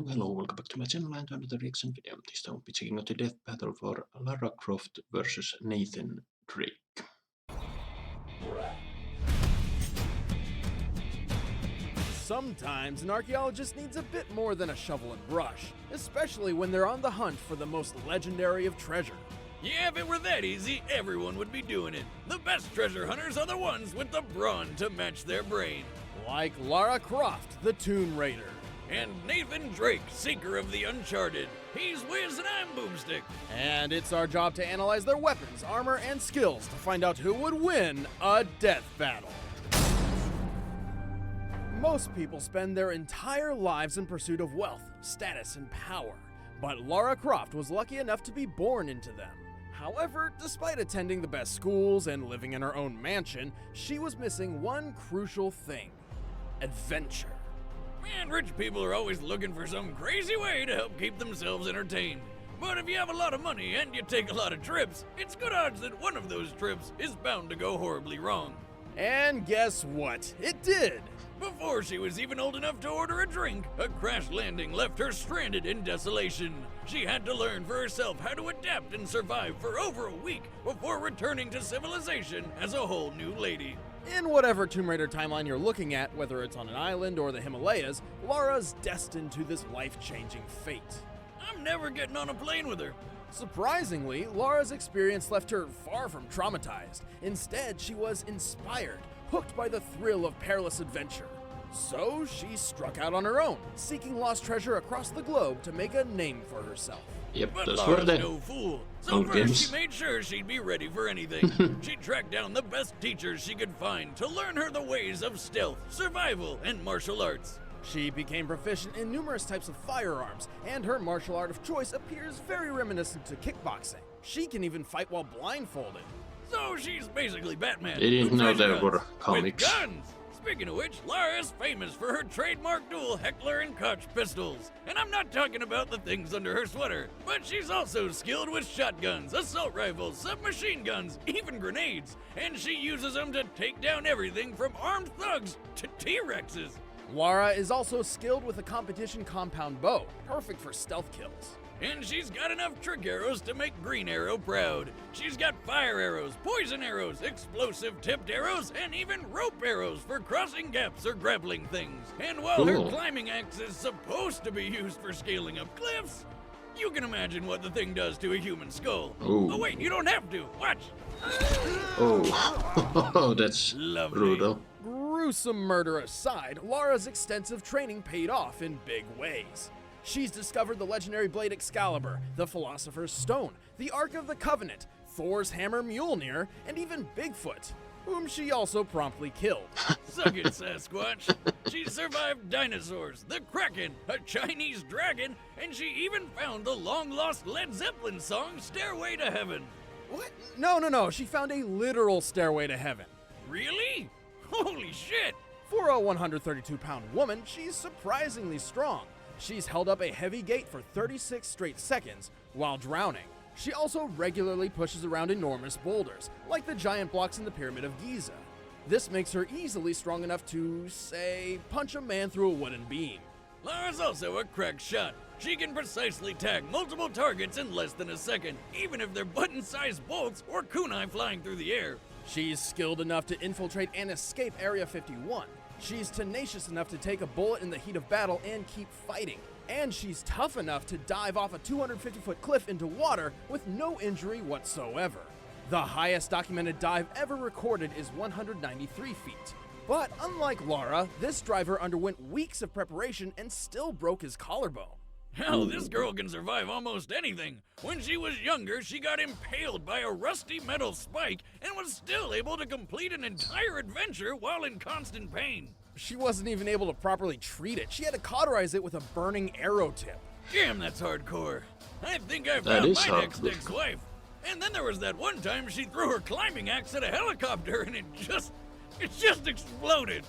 hello, welcome back to my channel and to another reaction video. This time we'll be checking out the death battle for Lara Croft versus Nathan Drake. Sometimes an archaeologist needs a bit more than a shovel and brush, especially when they're on the hunt for the most legendary of treasure. Yeah, if it were that easy, everyone would be doing it. The best treasure hunters are the ones with the brawn to match their brain. Like Lara Croft, the Tomb Raider. And Nathan Drake, seeker of the Uncharted. He's Wiz and I'm Boomstick. And it's our job to analyze their weapons, armor, and skills to find out who would win a death battle. Most people spend their entire lives in pursuit of wealth, status, and power. But Lara Croft was lucky enough to be born into them. However, despite attending the best schools and living in her own mansion, she was missing one crucial thing: adventure. Man, rich people are always looking for some crazy way to help keep themselves entertained. But if you have a lot of money and you take a lot of trips, it's good odds that one of those trips is bound to go horribly wrong. And guess what? It did! Before she was even old enough to order a drink, a crash landing left her stranded in desolation. She had to learn for herself how to adapt and survive for over a week before returning to civilization as a whole new lady. In whatever Tomb Raider timeline you're looking at, whether it's on an island or the Himalayas, Lara's destined to this life-changing fate. I'm never getting on a plane with her. Surprisingly, Lara's experience left her far from traumatized. Instead, she was inspired, hooked by the thrill of perilous adventure. So she struck out on her own, seeking lost treasure across the globe to make a name for herself. Yep, But those were Lara's the no fool, so old first games. she made sure she'd be ready for anything. She tracked down the best teachers she could find to learn her the ways of stealth, survival, and martial arts. She became proficient in numerous types of firearms, and her martial art of choice appears very reminiscent to kickboxing. She can even fight while blindfolded. So she's basically Batman. I didn't who know tries there guns were comics. With guns! Speaking of which, Lara is famous for her trademark dual Heckler and Koch pistols. And I'm not talking about the things under her sweater, but she's also skilled with shotguns, assault rifles, submachine guns, even grenades. And she uses them to take down everything from armed thugs to T-Rexes. Lara is also skilled with a competition compound bow, perfect for stealth kills. And she's got enough trick arrows to make Green Arrow proud. She's got fire arrows, poison arrows, explosive tipped arrows, and even rope arrows for crossing gaps or grappling things. And while her Cool. climbing axe is supposed to be used for scaling up cliffs, you can imagine what the thing does to a human skull. Ooh. Oh wait, you don't have to. Watch. Oh, that's Lovely. brutal. Gruesome murder aside, Lara's extensive training paid off in big ways. She's discovered the legendary blade Excalibur, the Philosopher's Stone, the Ark of the Covenant, Thor's hammer Mjolnir, and even Bigfoot, whom she also promptly killed. Suck it, Sasquatch. She survived dinosaurs, the Kraken, a Chinese dragon, and she even found the long-lost Led Zeppelin song Stairway to Heaven. What? No, she found a literal stairway to heaven. Really? Holy shit! For a 132-pound woman, she's surprisingly strong. She's held up a heavy gate for 36 straight seconds while drowning. She also regularly pushes around enormous boulders, like the giant blocks in the Pyramid of Giza. This makes her easily strong enough to, say, punch a man through a wooden beam. Lara's also a crack shot. She can precisely tag multiple targets in less than a second, even if they're button-sized bolts or kunai flying through the air. She's skilled enough to infiltrate and escape Area 51. She's tenacious enough to take a bullet in the heat of battle and keep fighting. And she's tough enough to dive off a 250-foot cliff into water with no injury whatsoever. The highest documented dive ever recorded is 193 feet. But unlike Lara, this driver underwent weeks of preparation and still broke his collarbone. Hell, this girl can survive almost anything. When she was younger, she got impaled by a rusty metal spike and was still able to complete an entire adventure while in constant pain. She wasn't even able to properly treat it. She had to cauterize it with a burning arrow tip. Damn, that's hardcore. I think I That found is my next hardcore. ex-wife. And then there was that one time she threw her climbing axe at a helicopter and it just exploded.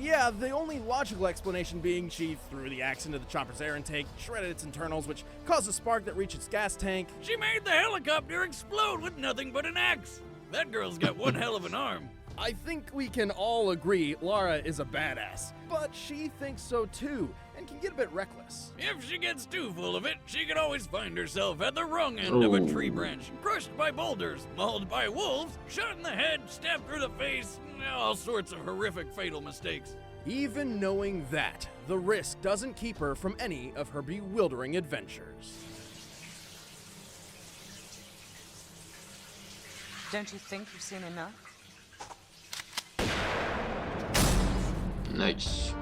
Yeah, the only logical explanation being she threw the axe into the chopper's air intake, shredded its internals, which caused a spark that reached its gas tank. She made the helicopter explode with nothing but an axe. That girl's got one hell of an arm. I think we can all agree Lara is a badass, but she thinks so too, and and can get a bit reckless. If she gets too full of it, she could always find herself at the wrong end of a tree branch, crushed by boulders, mauled by wolves, shot in the head, stabbed through the face, all sorts of horrific fatal mistakes. Even knowing that, the risk doesn't keep her from any of her bewildering adventures. Don't you think you've seen enough? Nice.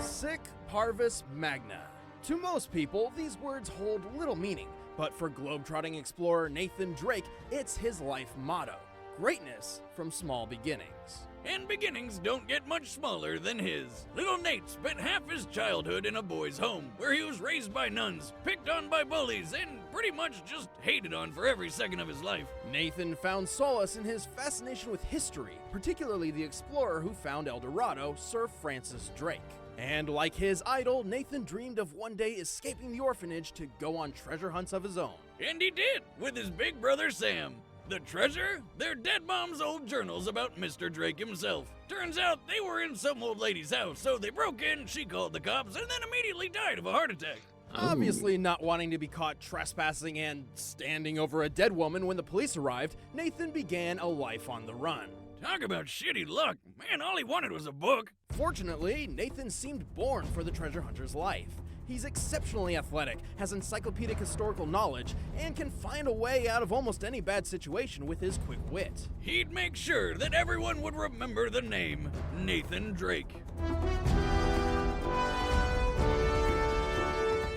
Sic Parvis Magna. To most people, these words hold little meaning, but for globetrotting explorer Nathan Drake, it's his life motto: greatness from small beginnings. And beginnings don't get much smaller than his. Little Nate spent half his childhood in a boys' home, where he was raised by nuns, picked on by bullies, and pretty much just hated on for every second of his life. Nathan found solace in his fascination with history, particularly the explorer who found El Dorado, Sir Francis Drake. And like his idol, Nathan dreamed of one day escaping the orphanage to go on treasure hunts of his own. And he did, with his big brother Sam. The treasure? Their dead mom's old journals about Mr. Drake himself. Turns out they were in some old lady's house, so they broke in, she called the cops, and then immediately died of a heart attack. Obviously not wanting to be caught trespassing and standing over a dead woman when the police arrived, Nathan began a life on the run. Talk about shitty luck. Man, all he wanted was a book. Fortunately, Nathan seemed born for the treasure hunter's life. He's exceptionally athletic, has encyclopedic historical knowledge, and can find a way out of almost any bad situation with his quick wit. He'd make sure that everyone would remember the name Nathan Drake.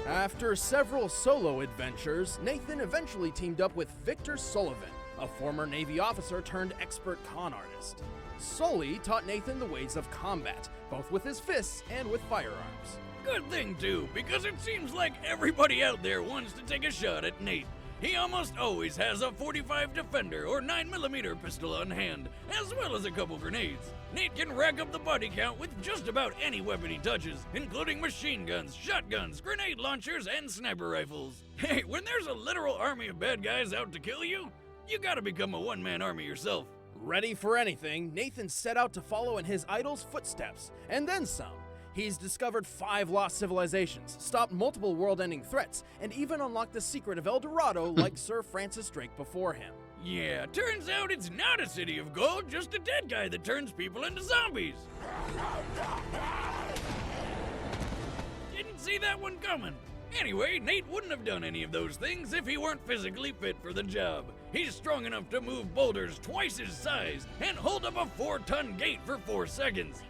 After several solo adventures, Nathan eventually teamed up with Victor Sullivan, a former Navy officer turned expert con artist. Sully taught Nathan the ways of combat, both with his fists and with firearms. Good thing, too, because it seems like everybody out there wants to take a shot at Nate. He almost always has a .45 Defender or 9mm pistol on hand, as well as a couple grenades. Nate can rack up the body count with just about any weapon he touches, including machine guns, shotguns, grenade launchers, and sniper rifles. Hey, when there's a literal army of bad guys out to kill you, you gotta become a one-man army yourself. Ready for anything, Nathan set out to follow in his idol's footsteps, and then some. He's discovered 5 lost civilizations, stopped multiple world-ending threats, and even unlocked the secret of El Dorado like Sir Francis Drake before him. Yeah, turns out it's not a city of gold, just a dead guy that turns people into zombies. Didn't see that one coming. Anyway, Nate wouldn't have done any of those things if he weren't physically fit for the job. He's strong enough to move boulders twice his size and hold up a 4-ton gate for 4 seconds.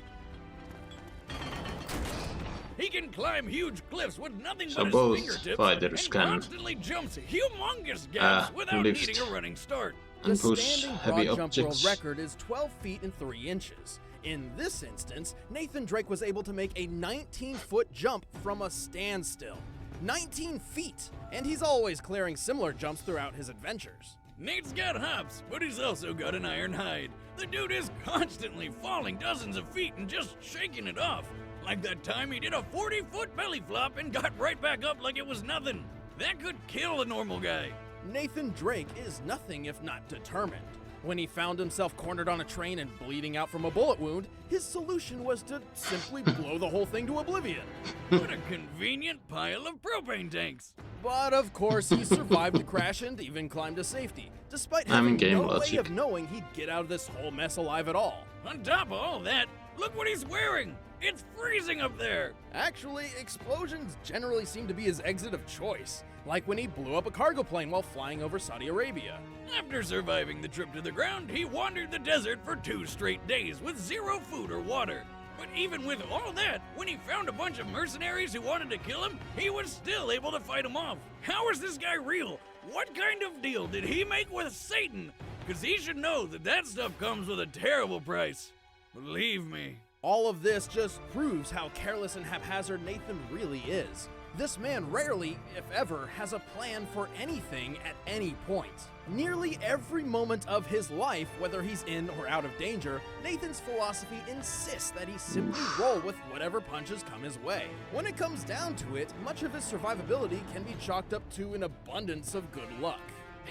He can climb huge cliffs with nothing So but both his fingertips fighters and can constantly jumps humongous gaps without lift needing a running start. The and push standing heavy broad jump world objects. record is 12 feet and 3 inches. In this instance, Nathan Drake was able to make a 19-foot jump from a standstill. 19 feet! And he's always clearing similar jumps throughout his adventures. Nate's got hops, but he's also got an iron hide. The dude is constantly falling dozens of feet and just shaking it off. Like that time he did a 40-foot belly flop and got right back up like it was nothing. That could kill a normal guy. Nathan Drake is nothing if not determined. When he found himself cornered on a train and bleeding out from a bullet wound, his solution was to simply blow the whole thing to oblivion. What a convenient pile of propane tanks. But of course, he survived the crash and even climbed to safety, despite having in-game no way logic. of knowing he'd get out of this whole mess alive at all. On top of all that, look what he's wearing. It's freezing up there. Actually, explosions generally seem to be his exit of choice, like when he blew up a cargo plane while flying over Saudi Arabia. After surviving the trip to the ground, he wandered the desert for 2 straight days with 0 food or water. But even with all that, when he found a bunch of mercenaries who wanted to kill him, he was still able to fight them off. How is this guy real? What kind of deal did he make with Satan? Because he should know that that stuff comes with a terrible price. Believe me. All of this just proves how careless and haphazard Nathan really is. This man rarely, if ever, has a plan for anything at any point. Nearly every moment of his life, whether he's in or out of danger, Nathan's philosophy insists that he simply roll with whatever punches come his way. When it comes down to it, much of his survivability can be chalked up to an abundance of good luck.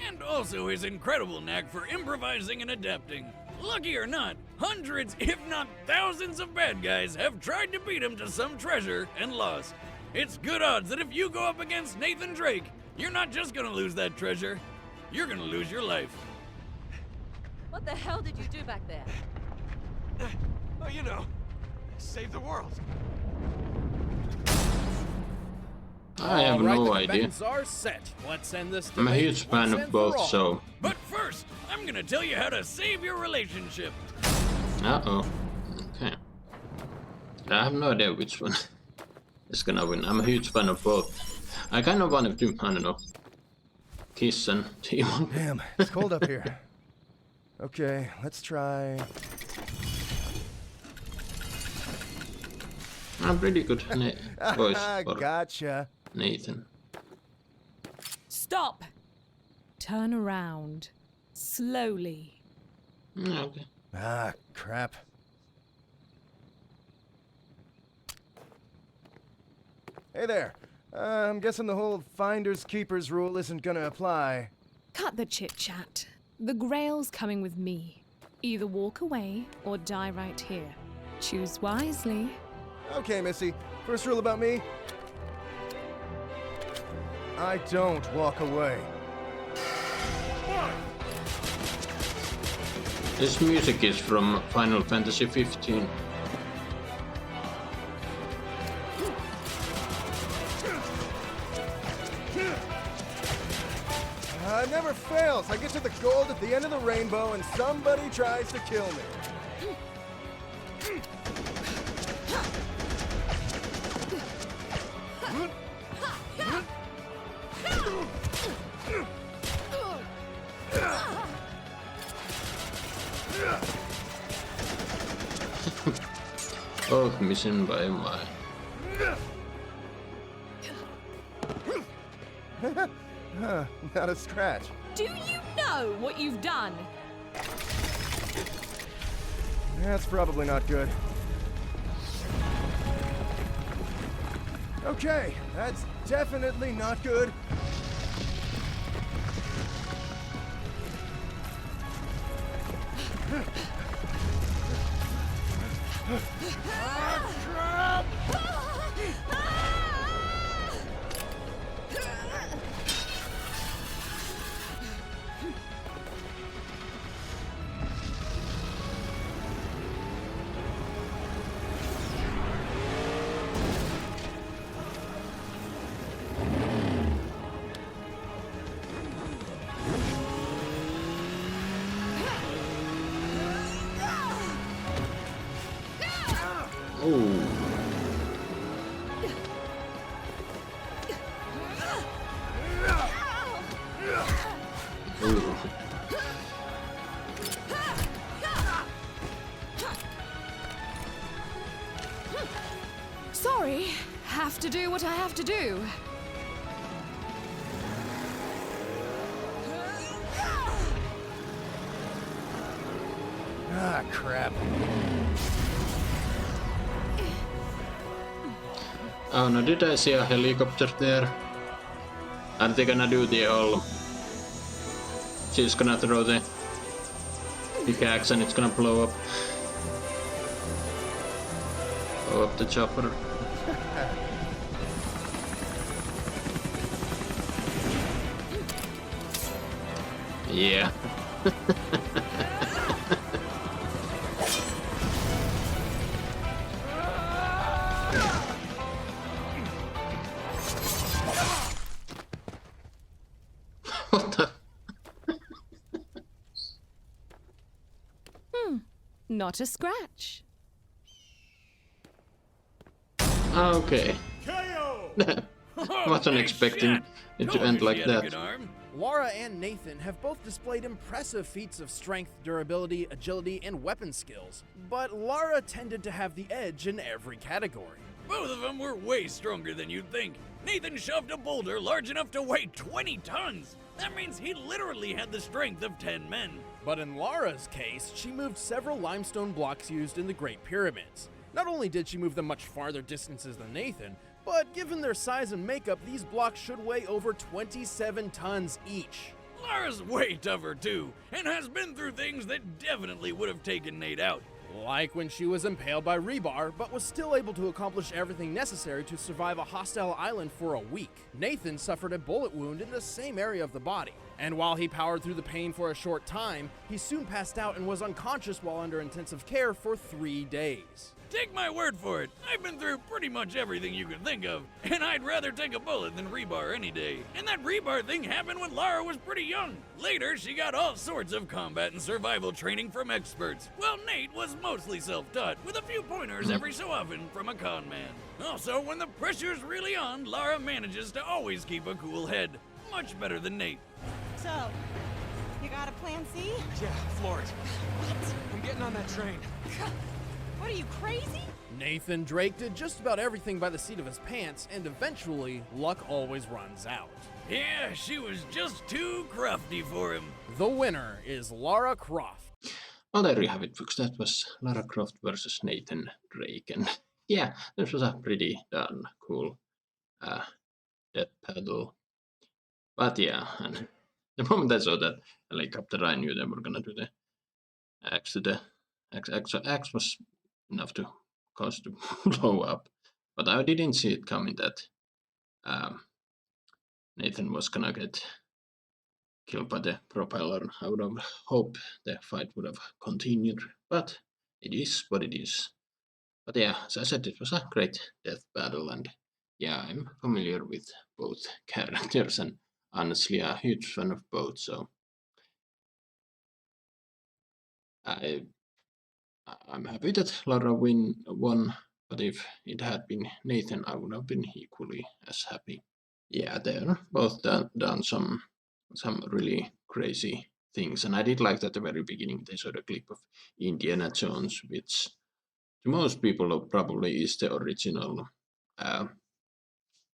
And also his incredible knack for improvising and adapting. Lucky or not, hundreds, if not thousands of bad guys have tried to beat him to some treasure and lost. It's good odds that if you go up against Nathan Drake, you're not just gonna lose that treasure, you're gonna lose your life. What the hell did you do back there? Oh, you know, save the world. I have Alright, no the idea. combatants are set. Let's end this I'm a debate huge fan once of and both, for all. so... But first, I'm gonna tell you how to save your relationship. Uh-oh. Okay. I have no idea which one is gonna win. I'm a huge fan of both. I kind of wanted to, I don't know, kiss and team up. Damn, it's cold up here. Okay, let's try. I'm pretty good voice for Gotcha. Nathan. Stop! Turn around. Slowly. Okay. Ah, crap. Hey there. I'm guessing the whole finders keepers rule isn't gonna apply. Cut the chit-chat. The Grail's coming with me. Either walk away or die right here. Choose wisely. Okay, Missy. First rule about me. I don't walk away. This music is from Final Fantasy 15. It never fails. I get to the gold at the end of the rainbow and somebody tries to kill me. Oh, missing by a mile. Not a scratch. Do you know what you've done? That's probably not good. Okay, that's definitely not good. Oh. Ooh. Sorry. Have to do what I have to do. Ah, crap. Oh no, did I see a helicopter there? Are they gonna do the all... She's gonna throw the pickaxe and it's gonna blow up. Blow up the chopper. Yeah. What the? Not a scratch. Okay. Wasn't expecting it to end like that. Lara and Nathan have both displayed impressive feats of strength, durability, agility, and weapon skills, but Lara tended to have the edge in every category. Both of them were way stronger than you'd think. Nathan shoved a boulder large enough to weigh 20 tons. That means he literally had the strength of 10 men. But in Lara's case, she moved several limestone blocks used in the Great Pyramids. Not only did she move them much farther distances than Nathan, but given their size and makeup, these blocks should weigh over 27 tons each. Lara's way tougher too, and has been through things that definitely would have taken Nate out. Like when she was impaled by rebar, but was still able to accomplish everything necessary to survive a hostile island for a week. Nathan suffered a bullet wound in the same area of the body, and while he powered through the pain for a short time, he soon passed out and was unconscious while under intensive care for 3 days. Take my word for it, I've been through pretty much everything you can think of, and I'd rather take a bullet than rebar any day. And that rebar thing happened when Lara was pretty young. Later, she got all sorts of combat and survival training from experts, while Nate was mostly self-taught, with a few pointers every so often from a con man. Also, when the pressure's really on, Lara manages to always keep a cool head. Much better than Nate. So, you got a plan C? Yeah, floor it. What? I'm getting on that train. What are you, crazy? Nathan Drake did just about everything by the seat of his pants, and eventually, luck always runs out. Yeah, she was just too crafty for him. The winner is Lara Croft. Well, there you have it, folks. That was Lara Croft versus Nathan Drake. And yeah, this was a pretty darn cool death battle. But yeah, and the moment I saw that helicopter, I knew they were gonna do the axe to the axe was enough to cause to blow up. But I didn't see it coming that Nathan was gonna get killed by the propeller. I would have hoped the fight would have continued, but it is what it is. But yeah, as I said, it was a great death battle, and yeah, I'm familiar with both characters, and honestly, a huge fan of both. So I'm happy that Lara won, but if it had been Nathan, I would have been equally as happy. Yeah, they're both done some really crazy things, and I did like that at the very beginning they showed a clip of Indiana Jones, which to most people probably is the original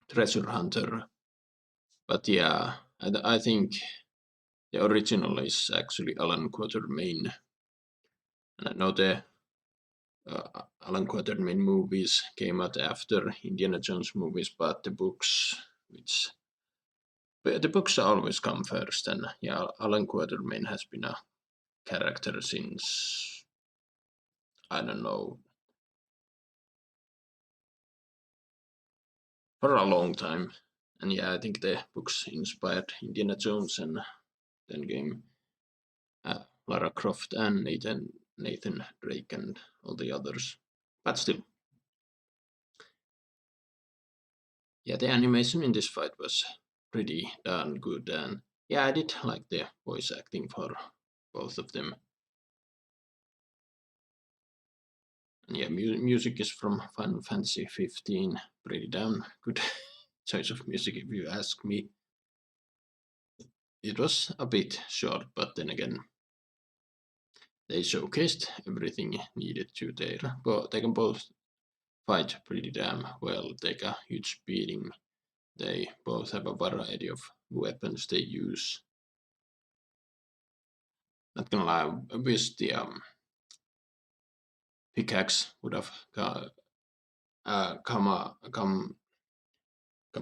treasure hunter. But yeah, I think the original is actually Alan Quatermain, and I know the Alan Quatermain movies came out after Indiana Jones movies, but the books always come first, and yeah, Alan Quatermain has been a character since, I don't know, for a long time. And yeah, I think the books inspired Indiana Jones, and then came Lara Croft and Nathan Drake and all the others. But still, yeah, the animation in this fight was pretty darn good, and yeah, I did like the voice acting for both of them. And yeah, music is from Final Fantasy 15, pretty damn good choice of music if you ask me. It was a bit short, but then again, they showcased everything needed to there. But they can both fight pretty damn well, take a huge beating. They both have a variety of weapons they use. Not gonna lie, I wish the pickaxe would have come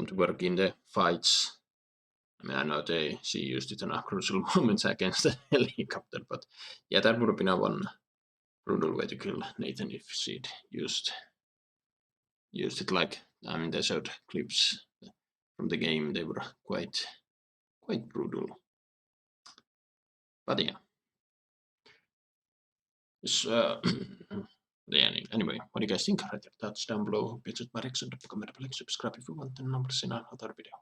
to work in the fights. I mean, I know she used it in a crucial moments against the helicopter, but yeah, that would have been a one brutal way to kill Nathan if she'd used it. Like, I mean, they showed clips from the game; they were quite brutal. But yeah, it's anyway, what do you guys think? Write your thoughts down below. Visit my Rex and comment below. Subscribe if you want, and numbers in another video.